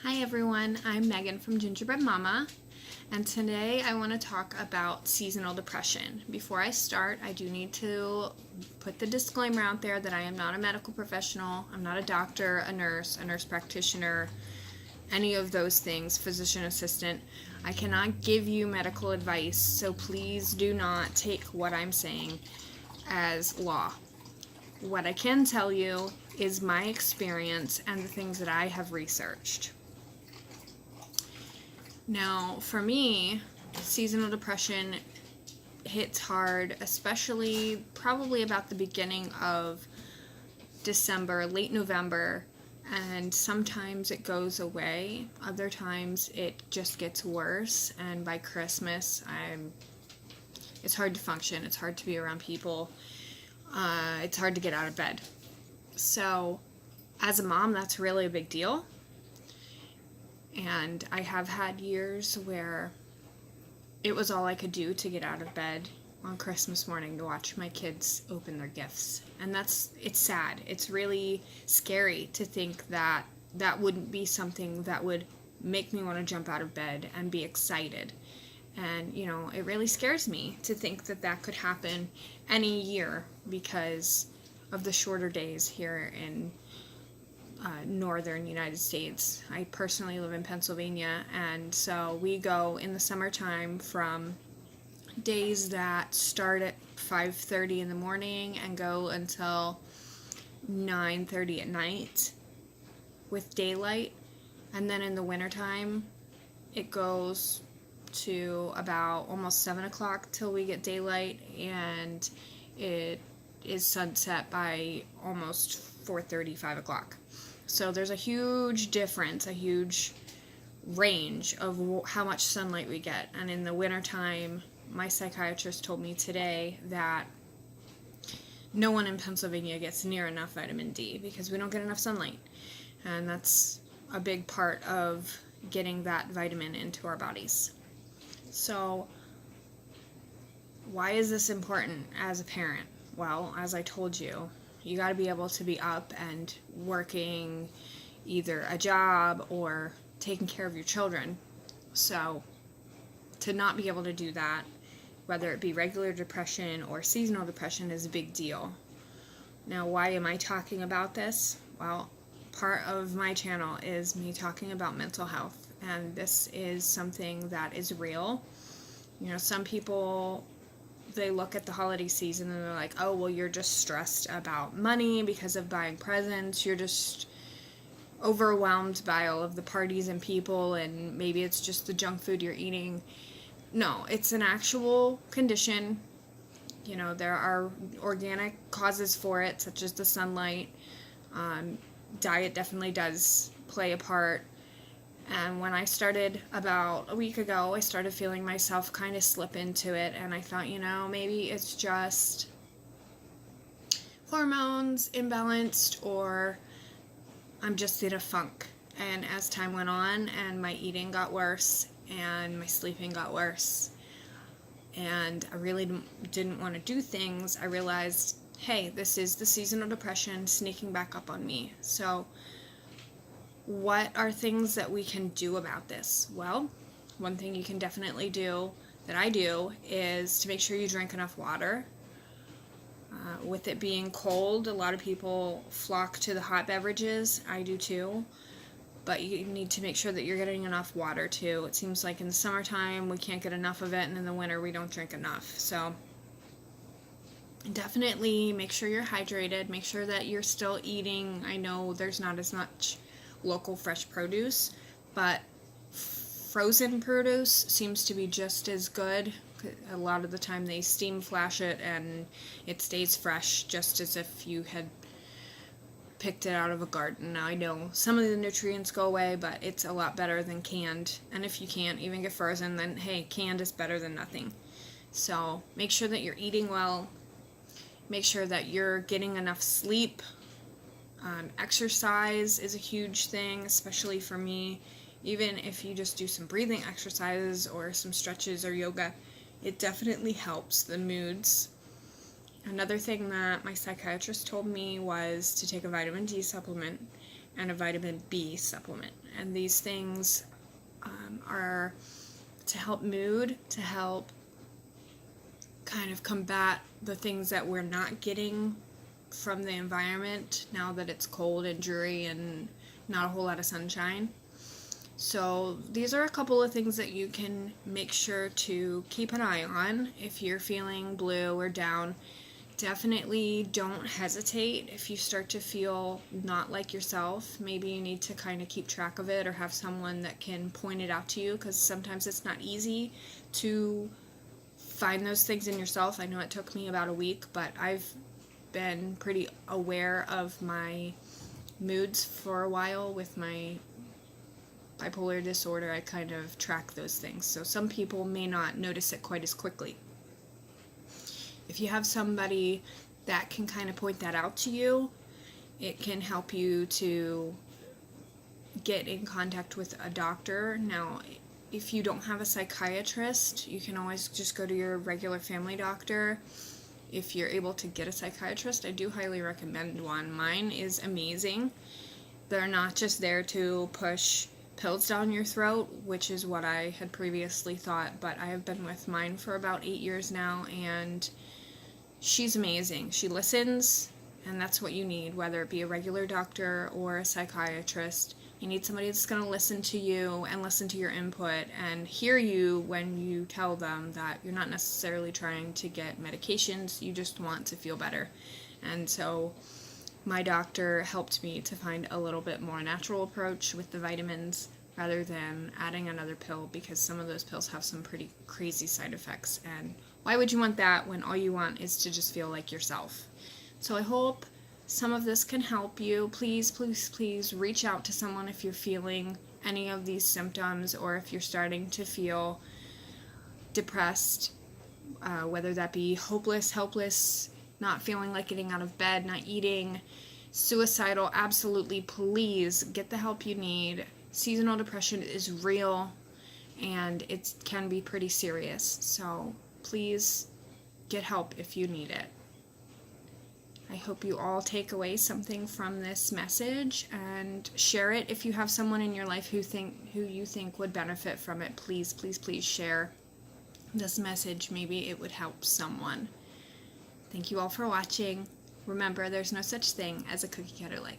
Hi everyone, I'm Megan from Gingerbread Mama, and today I want to talk about seasonal depression. Before I start, I do need to put the disclaimer out there that I am not a medical professional, I'm not a doctor, a nurse practitioner, any of those things, physician assistant. I cannot give you medical advice, so please do not take what I'm saying as law. What I can tell you is my experience and the things that I have researched. Now, for me, seasonal depression hits hard, especially probably about the beginning of December, late November, and sometimes it goes away. Other times it just gets worse, and by Christmas, it's hard to function, it's hard to be around people, it's hard to get out of bed. So, as a mom, that's really a big deal. And I have had years where it was all I could do to get out of bed on Christmas morning to watch my kids open their gifts. And it's sad. It's really scary to think that that wouldn't be something that would make me want to jump out of bed and be excited. And, it really scares me to think that that could happen any year because of the shorter days here in northern United States. I personally live in Pennsylvania, and so we go in the summertime from days that start at 5:30 in the morning and go until 9:30 at night with daylight, and then in the wintertime it goes to about almost 7 o'clock till we get daylight, and it is sunset by almost 4:30, 5 o'clock. So there's a huge difference, a huge range of how much sunlight we get. And in the wintertime, my psychiatrist told me today that no one in Pennsylvania gets near enough vitamin D because we don't get enough sunlight. And that's a big part of getting that vitamin into our bodies. So why is this important as a parent? Well, as I told you, you got to be able to be up and working either a job or taking care of your children. So to not be able to do that, whether it be regular depression or seasonal depression, is a big deal. Now, why am I talking about this? Well, part of my channel is me talking about mental health, and this is something that is real. Some people, they look at the holiday season and they're like, oh, well, you're just stressed about money because of buying presents. You're just overwhelmed by all of the parties and people, and maybe it's just the junk food you're eating. No, it's an actual condition. There are organic causes for it, such as the sunlight. Diet definitely does play a part. And when I started about a week ago, I started feeling myself kind of slip into it, and I thought, maybe it's just hormones imbalanced, or I'm just in a funk. And as time went on and my eating got worse and my sleeping got worse and I really didn't want to do things, I realized, hey, this is the seasonal depression sneaking back up on me. So what are things that we can do about this? Well, one thing you can definitely do, that I do, is to make sure you drink enough water. With it being cold, a lot of people flock to the hot beverages. I do too. But you need to make sure that you're getting enough water too. It seems like in the summertime we can't get enough of it, and in the winter we don't drink enough. So definitely make sure you're hydrated. Make sure that you're still eating. I know there's not as much local fresh produce, but frozen produce seems to be just as good. A lot of the time they steam flash it and it stays fresh, just as if you had picked it out of a garden. Now, I know some of the nutrients go away, but it's a lot better than canned. And if you can't even get frozen, then hey, canned is better than nothing. So make sure that you're eating well. Make sure that you're getting enough sleep. Exercise is a huge thing, especially for me. Even if you just do some breathing exercises or some stretches or yoga, it definitely helps the moods. Another thing that my psychiatrist told me was to take a vitamin D supplement, and a vitamin B supplement. And these things are to help mood, to help kind of combat the things that we're not getting from the environment now that it's cold and dreary and not a whole lot of sunshine. So these are a couple of things that you can make sure to keep an eye on if you're feeling blue or down. Definitely don't hesitate if you start to feel not like yourself. Maybe you need to kind of keep track of it or have someone that can point it out to you, because sometimes it's not easy to find those things in yourself. I know it took me about a week, but I've been pretty aware of my moods for a while with my bipolar disorder. I kind of track those things. So some people may not notice it quite as quickly. If you have somebody that can kind of point that out to you, it can help you to get in contact with a doctor. Now, if you don't have a psychiatrist, you can always just go to your regular family doctor. If you're able to get a psychiatrist, I do highly recommend one. Mine is amazing. They're not just there to push pills down your throat, which is what I had previously thought, but I have been with mine for about 8 years now, and she's amazing. She listens, and that's what you need, whether it be a regular doctor or a psychiatrist. You need somebody that's going to listen to you and listen to your input and hear you when you tell them that you're not necessarily trying to get medications, you just want to feel better. And so my doctor helped me to find a little bit more natural approach with the vitamins rather than adding another pill, because some of those pills have some pretty crazy side effects, and why would you want that when all you want is to just feel like yourself? So I hope some of this can help you. Please, please, please reach out to someone if you're feeling any of these symptoms, or if you're starting to feel depressed, whether that be hopeless, helpless, not feeling like getting out of bed, not eating, suicidal. Absolutely, please get the help you need. Seasonal depression is real, and it can be pretty serious. So please get help if you need it. I hope you all take away something from this message and share it if you have someone in your life who you think would benefit from it. Please, please, please share this message. Maybe it would help someone. Thank you all for watching. Remember, there's no such thing as a cookie cutter life.